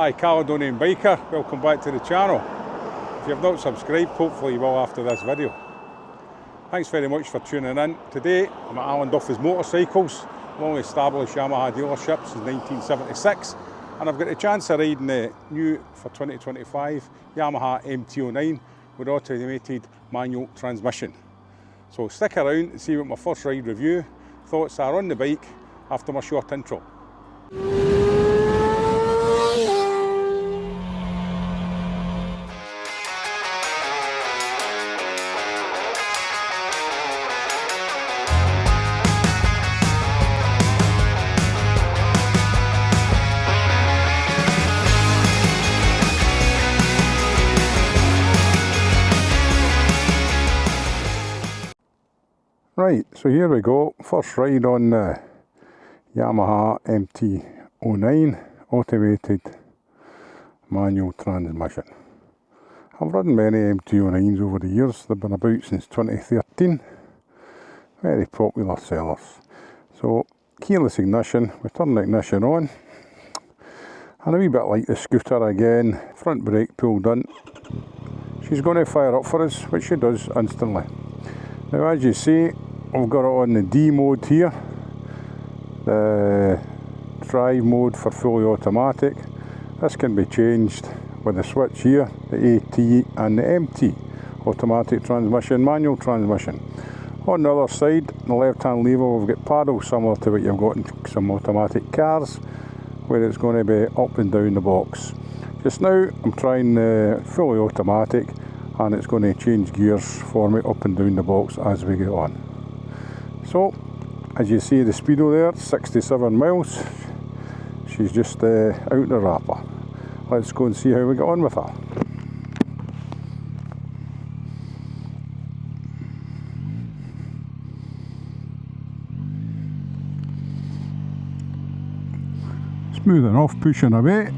Hi, Caledonian Biker, welcome back to the channel. If you have not subscribed, hopefully you will after this video. Thanks very much for tuning in. Today I'm at Alan Duffy's Motorcycles, long established Yamaha dealership since 1976, and I've got a chance of riding the new for 2025 Yamaha MT09 with automated manual transmission. So stick around and see what my first ride review thoughts are on the bike after my short intro. Right, so here we go, first ride on the Yamaha MT09 automated manual transmission. I've ridden many MT09s over the years, they've been about since 2013, very popular sellers. So keyless ignition, we turn the ignition on, and a wee bit like the scooter again, front brake pulled in. She's going to fire up for us, which she does instantly. Now as you see, I've got it on the D mode here, the drive mode for fully automatic. This can be changed with the switch here, the AT and the MT, automatic transmission, manual transmission. On the other side, the left hand lever, we've got paddles similar to what you've got in some automatic cars, where it's going to be up and down the box. Just now I'm trying the fully automatic, and it's going to change gears for me up and down the box as we get on. So, as you see the speedo there, 67 miles. She's just out the wrapper. Let's go and see how we get on with her. Smooth enough, pushing away.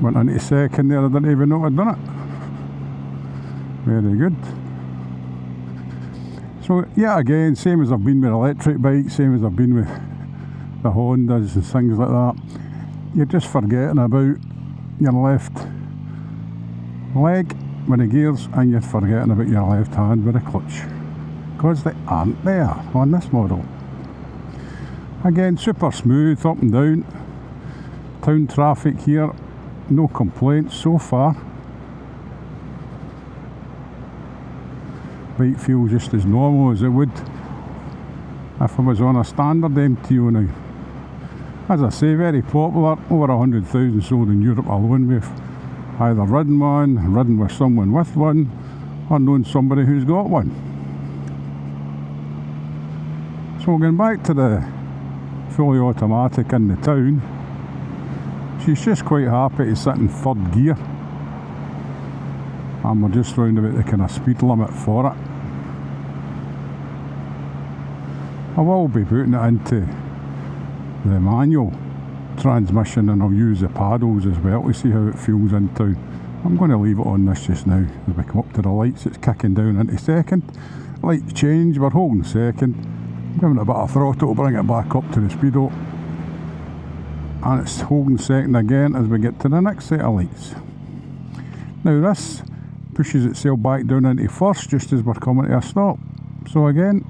Went into second there, I didn't even know I'd done it. Very good. So yeah, again, same as I've been with electric bikes, same as I've been with the Hondas and things like that. You're just forgetting about your left leg with the gears, and you're forgetting about your left hand with the clutch, because they aren't there on this model. Again, super smooth up and down. Town traffic here, no complaints so far. Bike feels just as normal as it would if I was on a standard MT09. As I say, very popular, over 100,000 sold in Europe alone. We've either ridden one, ridden with someone with one, or known somebody who's got one. So going back to the fully automatic in the town, she's just quite happy to sit in third gear, and we're just round about the kind of speed limit for it. I will be putting it into the manual transmission, and I'll use the paddles as well to see how it feels in town. I'm going to leave it on this just now. As we come up to the lights, it's kicking down into second. Lights change, we're holding second. I'm giving it a bit of throttle to bring it back up to the speedo. And it's holding second again as we get to the next set of lights. Now this pushes itself back down into first just as we're coming to a stop. So again,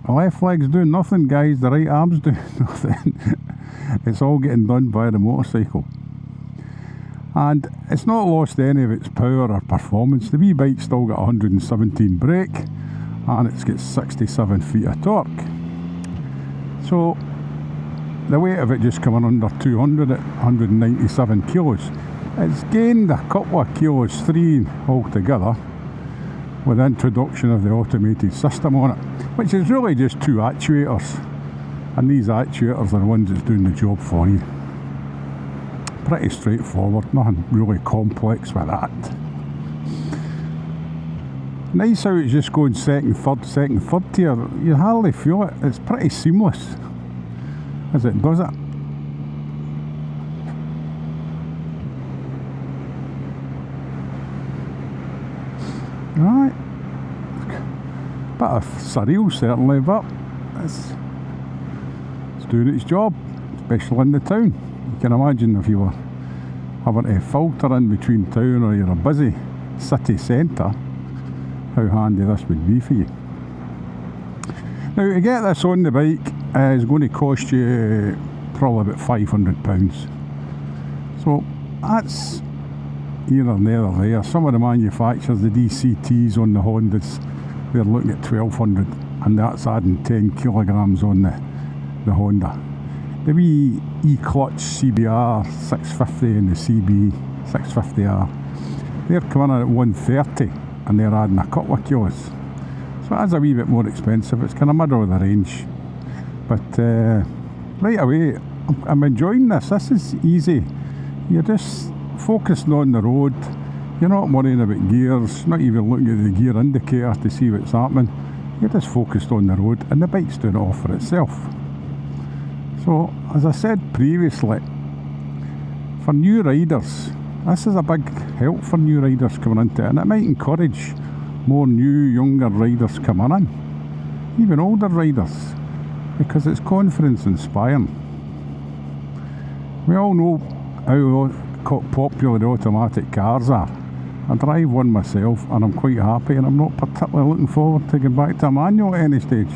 the left leg's doing nothing, guys, the right arm's doing nothing. It's all getting done by the motorcycle. And it's not lost any of its power or performance. The wee bike's still got 117 brake, and it's got 67 feet of torque. So the weight of it just coming under 200 at 197 kilos. It's gained a couple of kilos, 3 altogether, with the introduction of the automated system on it, which is really just 2 actuators, and these actuators are the ones that's doing the job for you. Pretty straightforward, nothing really complex with that. Nice how it's just going second, third tier. You hardly feel it, it's pretty seamless as it does it. Right, bit of surreal certainly, but it's doing its job, especially in the town. You can imagine if you were having to filter in between town or you're a busy city centre, how handy this would be for you. Now, to get this on the bike is going to cost you probably about £500. So that's either there or there. Some of the manufacturers, the DCTs on the Hondas, they're looking at 1200, and that's adding 10 kilograms on the Honda. The wee E-Clutch CBR 650 and the CB 650R, they're coming in at 130 and they're adding a couple of kilos. So it is a wee bit more expensive. It's kind of middle of the range. But right away, I'm enjoying this. This is easy. You're just focusing on the road. You're not worrying about gears, not even looking at the gear indicator to see what's happening. You're just focused on the road and the bike's doing it all for itself. So, as I said previously, for new riders, this is a big help for new riders coming into it, and it might encourage more new, younger riders coming in, even older riders, because it's confidence inspiring. We all know how popular the automatic cars are. I drive one myself and I'm quite happy, and I'm not particularly looking forward to getting back to a manual at any stage.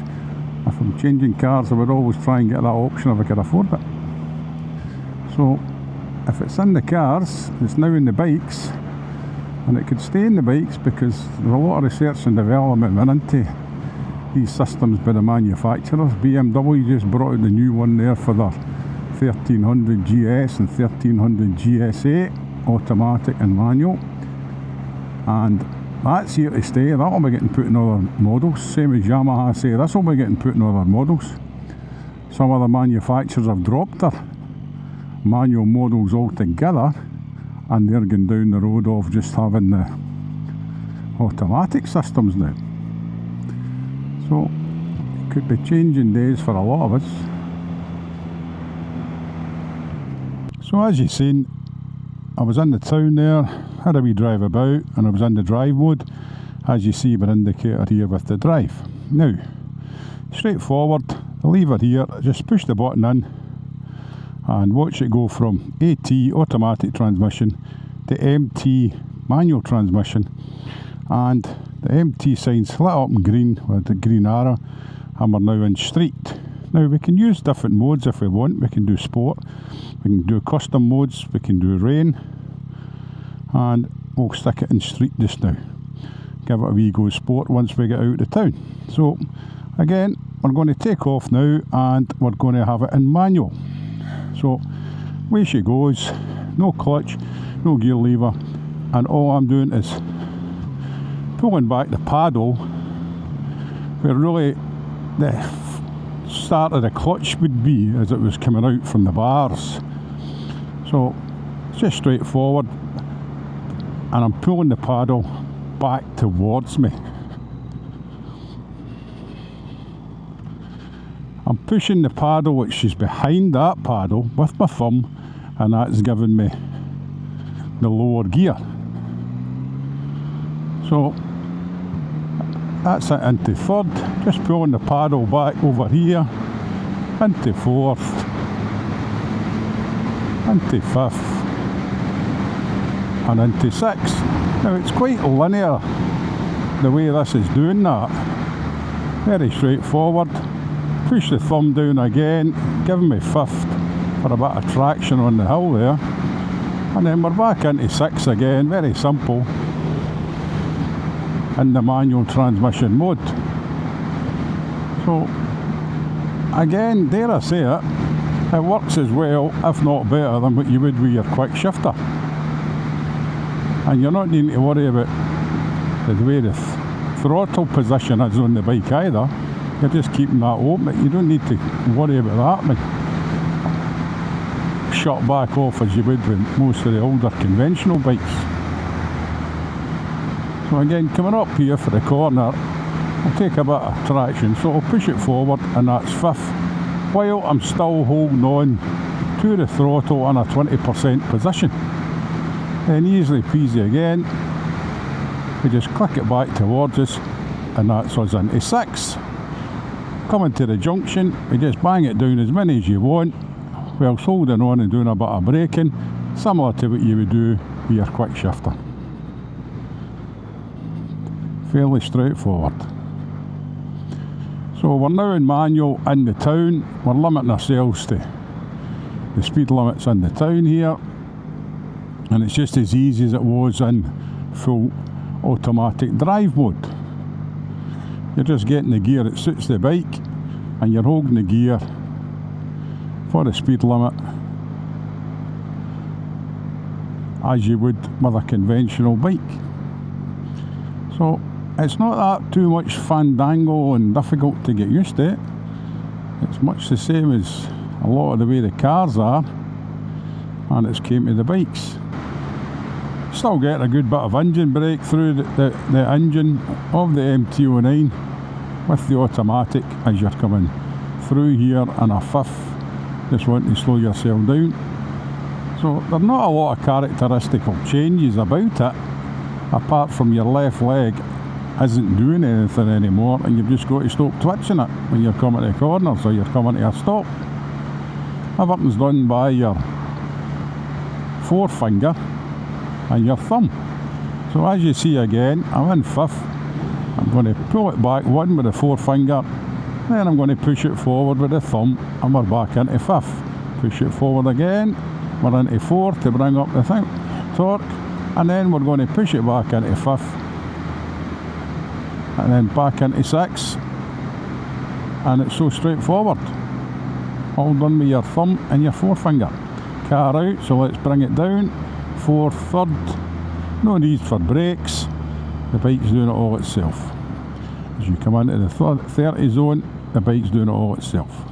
If I'm changing cars, I would always try and get that option if I could afford it. So if it's in the cars, it's now in the bikes, and it could stay in the bikes because there's a lot of research and development went into these systems by the manufacturers. BMW just brought out the new one there for their 1300 GS and 1300 GS8 automatic and manual, and that's here to stay. That'll be getting put in other models, same as Yamaha say, this will be getting put in other models. Some other manufacturers have dropped their manual models altogether, and they're going down the road of just having the automatic systems now. So it could be changing days for a lot of us. So as you've seen, I was in the town there, had a wee drive about, and I was in the drive mode, as you see by indicator here with the drive. Now, straightforward, the lever here, just push the button in and watch it go from AT automatic transmission to MT manual transmission, and the MT sign's lit up in green with the green arrow, and we're now in street. Now we can use different modes if we want. We can do sport, we can do custom modes, we can do rain, and we'll stick it in street just now. Give it a wee go sport once we get out of town. So again, we're going to take off now and we're going to have it in manual. So away she goes, no clutch, no gear lever, and all I'm doing is pulling back the paddle where really the start of the clutch would be as it was coming out from the bars. So it's just straightforward, and I'm pulling the paddle back towards me. I'm pushing the paddle which is behind that paddle with my thumb, and that's giving me the lower gear. So that's it into third, just pulling the paddle back over here, into fourth, into fifth, and into sixth. Now it's quite linear the way this is doing that, very straightforward. Push the thumb down again, giving me fifth for a bit of traction on the hill there, and then we're back into sixth again, very simple, in the manual transmission mode. So again, dare I say it, it works as well, if not better, than what you would with your quick shifter. And you're not needing to worry about the way the throttle position is on the bike either. You're just keeping that open. You don't need to worry about that. Shut back off as you would with most of the older conventional bikes. So again, coming up here for the corner, I'll take a bit of traction, so I'll push it forward, and that's fifth, while I'm still holding on to the throttle in a 20% position. Then easily peasy again, we just click it back towards us, and that's us into 6. Coming to the junction, we just bang it down as many as you want, whilst holding on and doing a bit of braking, similar to what you would do with your quick shifter. Fairly straightforward. So we're now in manual in the town. We're limiting ourselves to the speed limits in the town here, and it's just as easy as it was in full automatic drive mode. You're just getting the gear that suits the bike, and you're holding the gear for the speed limit as you would with a conventional bike. So it's not that too much fandango and difficult to get used to it. It's much the same as a lot of the way the cars are, and it's came to the bikes. Still getting a good bit of engine brake through the engine of the MT09 with the automatic as you're coming through here in a fifth, just wanting to slow yourself down. So there's not a lot of characteristical changes about it, apart from your left leg isn't doing anything anymore, and you've just got to stop twitching it when you're coming to corners or you're coming to a stop. Everything's done by your forefinger and your thumb. So as you see again, I'm in fifth. I'm going to pull it back one with the forefinger, then I'm going to push it forward with the thumb, and we're back into fifth. Push it forward again, we're into fourth to bring up the torque, and then we're going to push it back into fifth, and then back into sixth, and it's so straightforward. All done with your thumb and your forefinger. Car out, so let's bring it down. Fourth, third, no need for brakes. The bike's doing it all itself. As you come into the 30 zone, the bike's doing it all itself.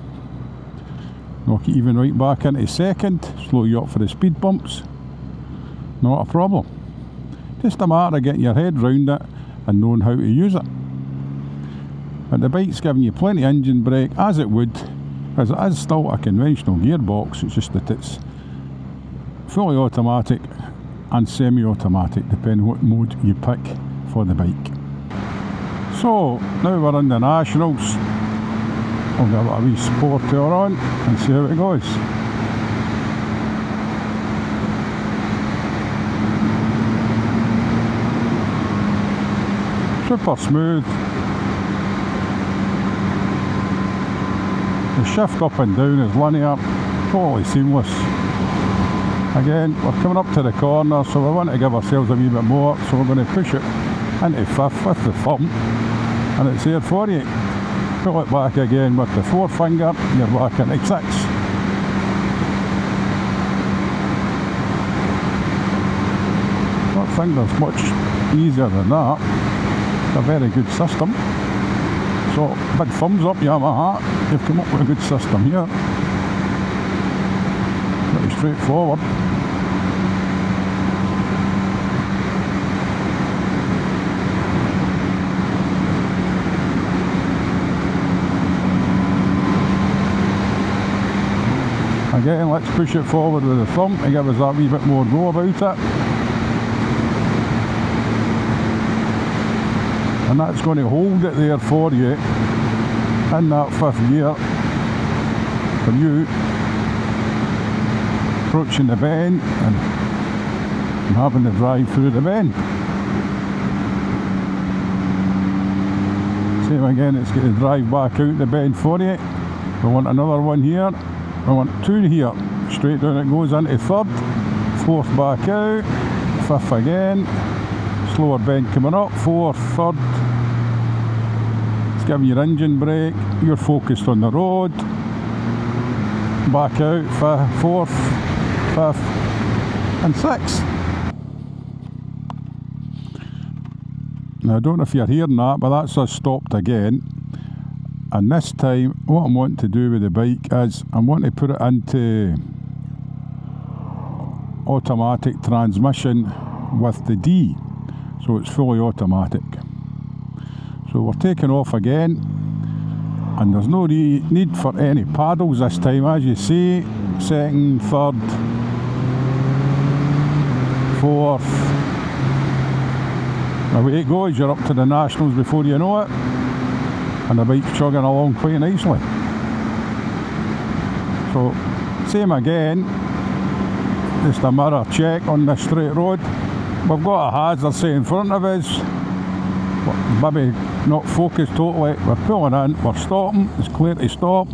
Knock it even right back into second, slow you up for the speed bumps. Not a problem. Just a matter of getting your head round it and knowing how to use it. But the bike's giving you plenty of engine brake, as it would, as it is still a conventional gearbox. It's just that it's fully automatic and semi-automatic, depending what mode you pick for the bike. So now we're in the Nationals. I'll give it a wee sportier on and see how it goes. Super smooth. The shift up and down is linear, totally seamless. Again, we're coming up to the corner, so we want to give ourselves a wee bit more, so we're going to push it into fifth with the thumb, and it's there for you. Pull it back again with the forefinger, you're back into sixth. I don't think there's much easier than that. It's a very good system. So, big thumbs up Yamaha, you've come up with a good system here. Pretty straightforward. Again, let's push it forward with the thumb to give us that wee bit more go about it. And that's going to hold it there for you in that fifth gear for you approaching the bend and having to drive through the bend. Same again, it's going to drive back out the bend for you. We want another one here. We want two here. Straight down it goes into third, fourth back out, fifth again. Slower bend coming up, fourth, third. It's giving your engine brake, you're focused on the road. Back out, fourth, fifth, and sixth. Now I don't know if you're hearing that, but that's us stopped again. And this time, what I'm wanting to do with the bike is, I'm wanting to put it into automatic transmission with the D. So it's fully automatic. So we're taking off again, and there's no need for any paddles this time. As you see, second, third, fourth, away it goes, you're up to the Nationals before you know it, and the bike's chugging along quite nicely. So, same again, just a mirror check on this straight road. We've got a hazard say in front of us, maybe not focused totally. We're pulling in, we're stopping, it's clear to stop,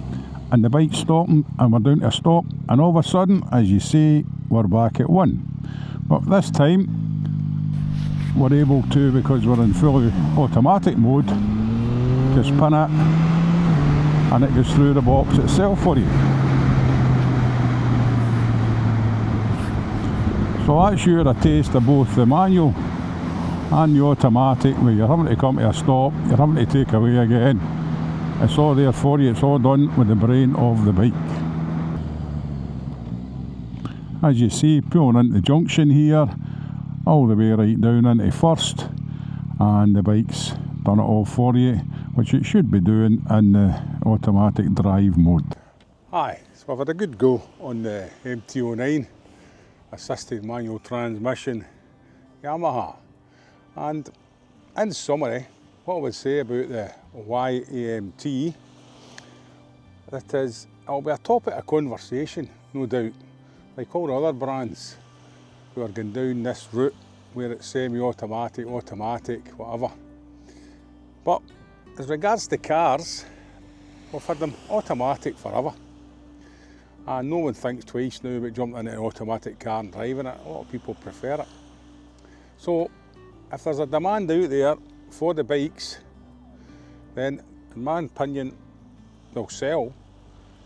and the bike's stopping, and we're down to a stop, and all of a sudden, as you see, we're back at 1. But this time, we're able to, because we're in fully automatic mode, just pin it, and it goes through the box itself for you. So that's you a taste of both the manual and the automatic, where you're having to come to a stop, you're having to take away again. It's all there for you, it's all done with the brain of the bike. As you see, pulling into the junction here, all the way right down into first, and the bike's done it all for you, which it should be doing in the automatic drive mode. Hi, so I've had a good go on the MT09 assisted manual transmission Yamaha, and in summary, what I would say about the Y-AMT, that is, it'll be a topic of conversation, no doubt, like all the other brands who are going down this route where it's semi-automatic, automatic, whatever. But as regards to cars, we've had them automatic forever, and no one thinks twice now about jumping into an automatic car and driving it. A lot of people prefer it. So if there's a demand out there for the bikes, then in my opinion they'll sell,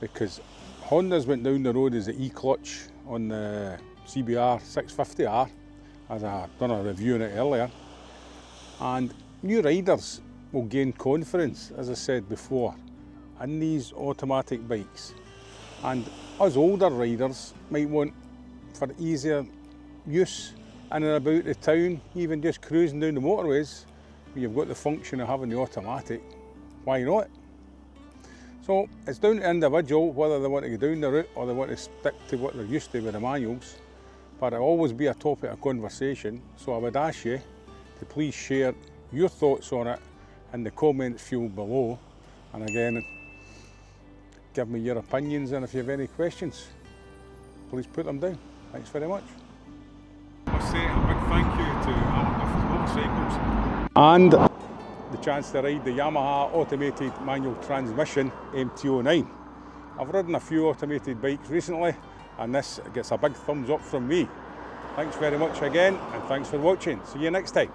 because Honda's went down the road as the E-clutch on the CBR 650R, as I've done a review on it earlier, and new riders will gain confidence, as I said before, in these automatic bikes, and us older riders might want for easier use in and about the town, even just cruising down the motorways, where you've got the function of having the automatic. Why not? So it's down to the individual whether they want to go down the route or they want to stick to what they're used to with the manuals, but it'll always be a topic of conversation. So I would ask you to please share your thoughts on it in the comments field below, and again, give me your opinions, and if you have any questions, please put them down. Thanks very much. I must say a big thank you to Alan Motorcycles and the chance to ride the Yamaha automated manual transmission MT09. I've ridden a few automated bikes recently, and this gets a big thumbs up from me. Thanks very much again, and thanks for watching. See you next time.